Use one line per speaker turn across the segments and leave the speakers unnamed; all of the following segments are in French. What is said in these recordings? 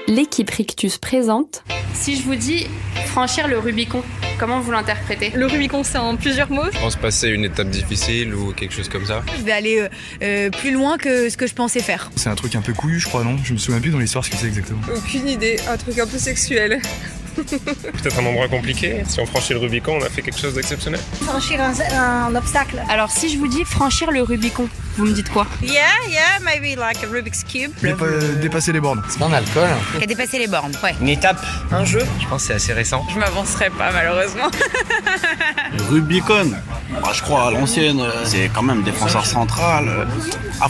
L'équipe Rictus présente.
Si je vous dis franchir le Rubicon, comment vous l'interprétez ?
Le Rubicon, c'est en plusieurs mots.
Je pense passer une étape difficile ou quelque chose comme ça.
Je vais aller plus loin que ce que je pensais faire.
C'est un truc un peu couillu, je crois, non ? Je me souviens plus dans l'histoire ce que c'est exactement.
Aucune idée, un truc un peu sexuel.
Peut-être un endroit compliqué. Si on franchit le Rubicon, on a fait quelque chose d'exceptionnel.
Franchir un obstacle.
Alors si je vous dis franchir le Rubicon, vous me dites quoi ?
Yeah, maybe like a Rubik's Cube.
Dépasser les bornes.
C'est pas un alcool.
Qui a dépassé les bornes, ouais.
Une étape.
Un jeu.
Je pense que c'est assez récent.
Je m'avancerai pas malheureusement.
Rubicon, je crois à l'ancienne, c'est quand même défenseur central.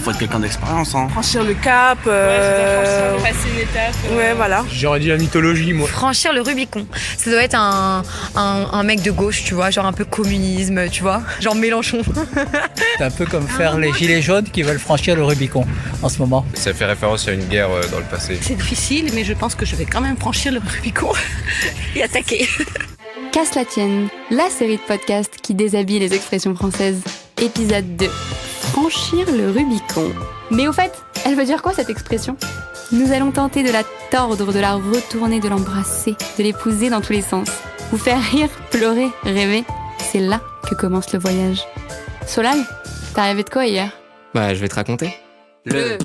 Faut être quelqu'un d'expérience.
Franchir le cap.
Passer une étape.
Ouais, voilà.
J'aurais dit la mythologie, moi.
Franchir le Rubicon, ça doit être un mec de gauche, tu vois, genre un peu communisme, tu vois, genre Mélenchon.
C'est un peu comme faire les gilets jaunes qui veulent franchir le Rubicon en ce moment.
Ça fait référence à une guerre dans le passé.
C'est difficile, mais je pense que je vais quand même franchir le Rubicon et attaquer.
Casse la tienne, la série de podcasts qui déshabille les expressions françaises. Épisode 2. Franchir le Rubicon. Mais au fait, elle veut dire quoi cette expression ? Nous allons tenter de la tordre, de la retourner, de l'embrasser, de l'épouser dans tous les sens. Vous faire rire, pleurer, rêver. C'est là que commence le voyage. Solal, t'as rêvé de quoi hier ?
Bah, je vais te raconter.
Le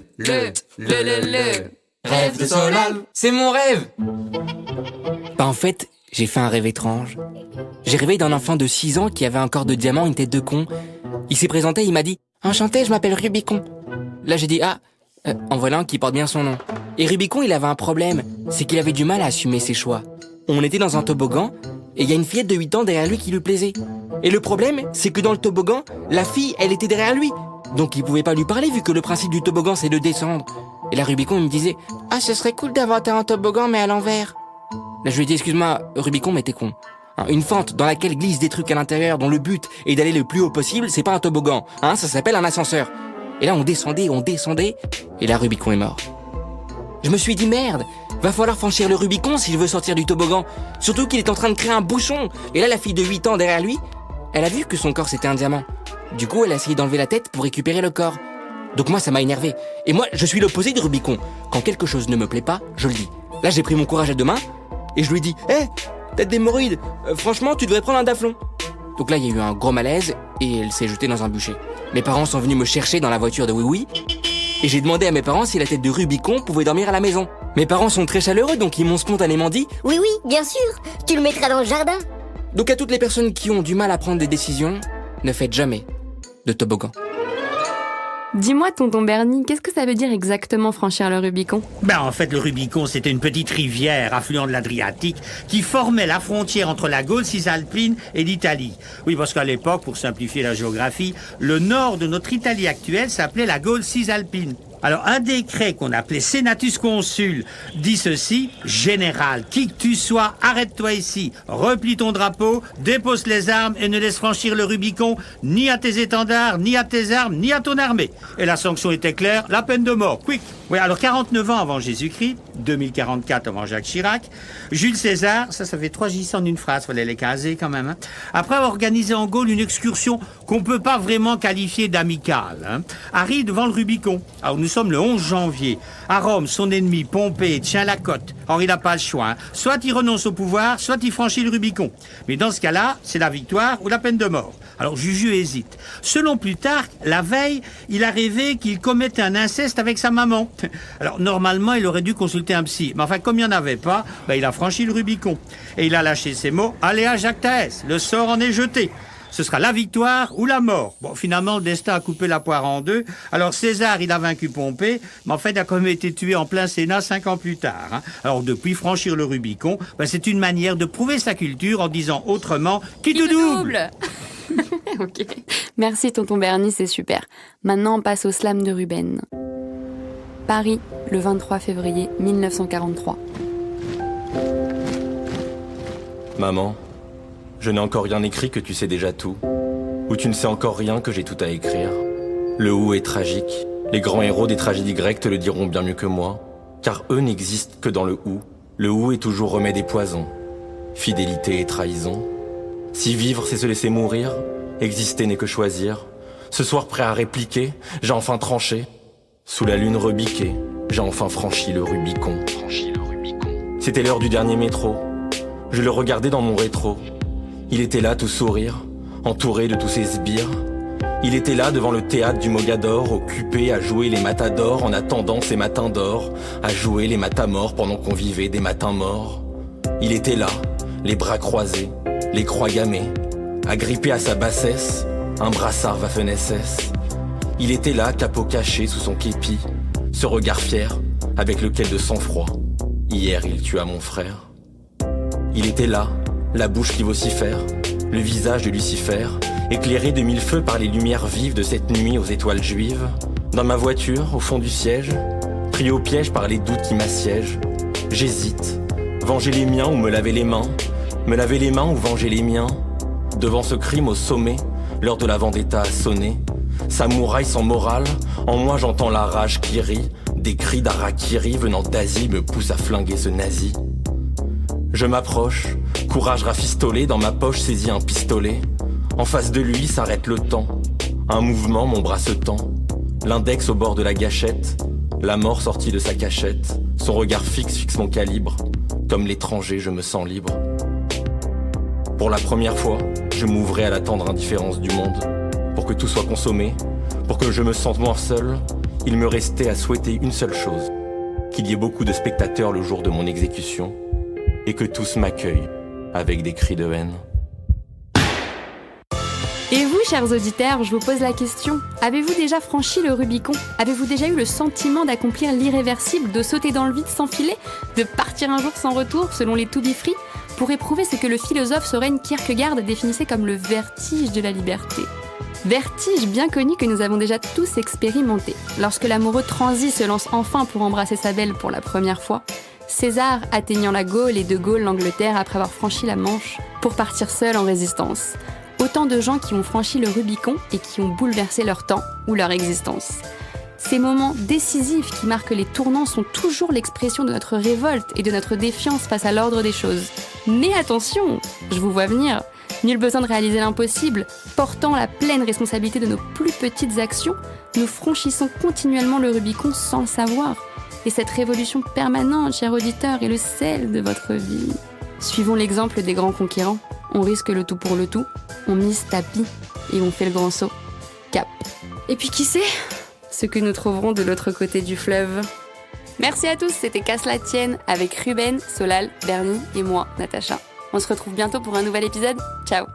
rêve de Solal, c'est mon rêve.
Bah, en fait, j'ai fait un rêve étrange. J'ai rêvé d'un enfant de 6 ans qui avait un corps de diamant, une tête de con. Il s'est présenté, il m'a dit « Enchanté, je m'appelle Rubicon ». Là, j'ai dit « Ah, en voilà un qui porte bien son nom ». Et Rubicon, il avait un problème, c'est qu'il avait du mal à assumer ses choix. On était dans un toboggan, et il y a une fillette de 8 ans derrière lui qui lui plaisait. Et le problème, c'est que dans le toboggan, la fille, elle était derrière lui. Donc il pouvait pas lui parler vu que le principe du toboggan, c'est de descendre. Et là, Rubicon, il me disait « Ah, ce serait cool d'inventer un toboggan, mais à l'envers ». Là, je lui ai dit « Excuse-moi, Rubicon, mais t'es con. Une fente dans laquelle glissent des trucs à l'intérieur dont le but est d'aller le plus haut possible, c'est pas un toboggan. Ça s'appelle un ascenseur. » Et là, on descendait, et là, Rubicon est mort. Je me suis dit, merde, va falloir franchir le Rubicon si je veux sortir du toboggan. Surtout qu'il est en train de créer un bouchon. Et là, la fille de 8 ans derrière lui, elle a vu que son corps c'était un diamant. Du coup, elle a essayé d'enlever la tête pour récupérer le corps. Donc moi, ça m'a énervé. Et moi, je suis l'opposé de Rubicon. Quand quelque chose ne me plaît pas, je le dis. Là, j'ai pris mon courage à deux mains, et je lui ai dit, tête d'hémorroïde, franchement, tu devrais prendre un daflon. Donc là, il y a eu un gros malaise, et elle s'est jetée dans un bûcher. Mes parents sont venus me chercher dans la voiture de Oui-Oui, et j'ai demandé à mes parents si la tête de Rubicon pouvait dormir à la maison. Mes parents sont très chaleureux, donc ils m'ont spontanément dit
« Oui, bien sûr, tu le mettras dans le jardin. »
Donc à toutes les personnes qui ont du mal à prendre des décisions, ne faites jamais de toboggan.
Dis-moi, tonton Bernie, qu'est-ce que ça veut dire exactement franchir le Rubicon ?
En fait, le Rubicon, c'était une petite rivière affluent de l'Adriatique qui formait la frontière entre la Gaule cisalpine et l'Italie. Oui, parce qu'à l'époque, pour simplifier la géographie, le nord de notre Italie actuelle s'appelait la Gaule cisalpine. Alors, un décret qu'on appelait Senatus Consul dit ceci: Général, qui que tu sois, arrête-toi ici, replie ton drapeau, dépose les armes et ne laisse franchir le Rubicon ni à tes étendards, ni à tes armes, ni à ton armée. Et la sanction était claire, la peine de mort, quick. Oui, alors 49 ans avant Jésus-Christ, 2044 avant Jacques Chirac, Jules César, ça fait 3 JC en une phrase, fallait les caser quand même, après avoir organisé en Gaule une excursion qu'on peut pas vraiment qualifier d'amicale, arrive devant le Rubicon. Alors nous sommes le 11 janvier. À Rome, son ennemi, Pompée, tient la côte. Or, il n'a pas le choix. Soit il renonce au pouvoir, soit il franchit le Rubicon. Mais dans ce cas-là, c'est la victoire ou la peine de mort. Alors Juju hésite. Selon Plutarque, la veille, il a rêvé qu'il commettait un inceste avec sa maman. Alors normalement, il aurait dû consulter un psy. Mais enfin, comme il n'y en avait pas, il a franchi le Rubicon. Et il a lâché ces mots: Aléa Jactaès, le sort en est jeté. Ce sera la victoire ou la mort. Bon, finalement, le destin a coupé la poire en deux. Alors, César, il a vaincu Pompée, mais en fait, il a quand même été tué en plein Sénat 5 ans plus tard. Alors, depuis, franchir le Rubicon, c'est une manière de prouver sa culture en disant autrement « Qui te double ?»
Ok. Merci, tonton Bernie, c'est super. Maintenant, on passe au slam de Ruben. Paris, le 23 février 1943.
Maman, je n'ai encore rien écrit que tu sais déjà tout. Ou tu ne sais encore rien que j'ai tout à écrire. Le Où est tragique. Les grands héros des tragédies grecques te le diront bien mieux que moi. Car eux n'existent que dans le Où. Le Où est toujours remède et poison. Fidélité et trahison. Si vivre c'est se laisser mourir, exister n'est que choisir. Ce soir prêt à répliquer, j'ai enfin tranché. Sous la lune rebiquée, j'ai enfin franchi le Rubicon. C'était l'heure du dernier métro. Je le regardais dans mon rétro. Il était là tout sourire, entouré de tous ses sbires. Il était là devant le théâtre du Mogador, occupé à jouer les matadors en attendant ses matins d'or, à jouer les matamors pendant qu'on vivait des matins morts. Il était là, les bras croisés, les croix gammées, agrippé à sa bassesse, un brassard Waffen-SS. Il était là, capot caché sous son képi, ce regard fier, avec lequel de sang-froid, hier il tua mon frère. Il était là, la bouche qui vocifère, le visage de Lucifer, éclairé de mille feux par les lumières vives de cette nuit aux étoiles juives. Dans ma voiture, au fond du siège, pris au piège par les doutes qui m'assiègent, j'hésite, venger les miens ou me laver les mains, me laver les mains ou venger les miens. Devant ce crime au sommet, l'heure de la vendetta a sonné. Samouraï sans morale, en moi j'entends la rage qui rit. Des cris d'Arakiri venant d'Asie me poussent à flinguer ce nazi. Je m'approche, courage rafistolé, dans ma poche saisis un pistolet. En face de lui s'arrête le temps, un mouvement mon bras se tend. L'index au bord de la gâchette, la mort sortie de sa cachette. Son regard fixe mon calibre, comme l'étranger je me sens libre. Pour la première fois, je m'ouvrais à la tendre indifférence du monde. Pour que tout soit consommé, pour que je me sente moins seul, il me restait à souhaiter une seule chose, qu'il y ait beaucoup de spectateurs le jour de mon exécution, et que tous m'accueillent avec des cris de haine.
Et vous, chers auditeurs, je vous pose la question. Avez-vous déjà franchi le Rubicon ? Avez-vous déjà eu le sentiment d'accomplir l'irréversible, de sauter dans le vide sans filet, de partir un jour sans retour, selon les To Be Free, pour éprouver ce que le philosophe Søren Kierkegaard définissait comme le vertige de la liberté ? Vertige bien connu que nous avons déjà tous expérimenté. Lorsque l'amoureux transi se lance enfin pour embrasser sa belle pour la première fois, César atteignant la Gaule et De Gaulle l'Angleterre après avoir franchi la Manche pour partir seul en résistance. Autant de gens qui ont franchi le Rubicon et qui ont bouleversé leur temps ou leur existence. Ces moments décisifs qui marquent les tournants sont toujours l'expression de notre révolte et de notre défiance face à l'ordre des choses. Mais attention, je vous vois venir, nul besoin de réaliser l'impossible. Portant la pleine responsabilité de nos plus petites actions, nous franchissons continuellement le Rubicon sans le savoir. Et cette révolution permanente, chers auditeurs, est le sel de votre vie. Suivons l'exemple des grands conquérants. On risque le tout pour le tout, on mise tapis et on fait le grand saut. Cap. Et puis qui sait ce que nous trouverons de l'autre côté du fleuve. Merci à tous, c'était Casse la tienne avec Ruben, Solal, Bernie et moi, Natacha. On se retrouve bientôt pour un nouvel épisode. Ciao.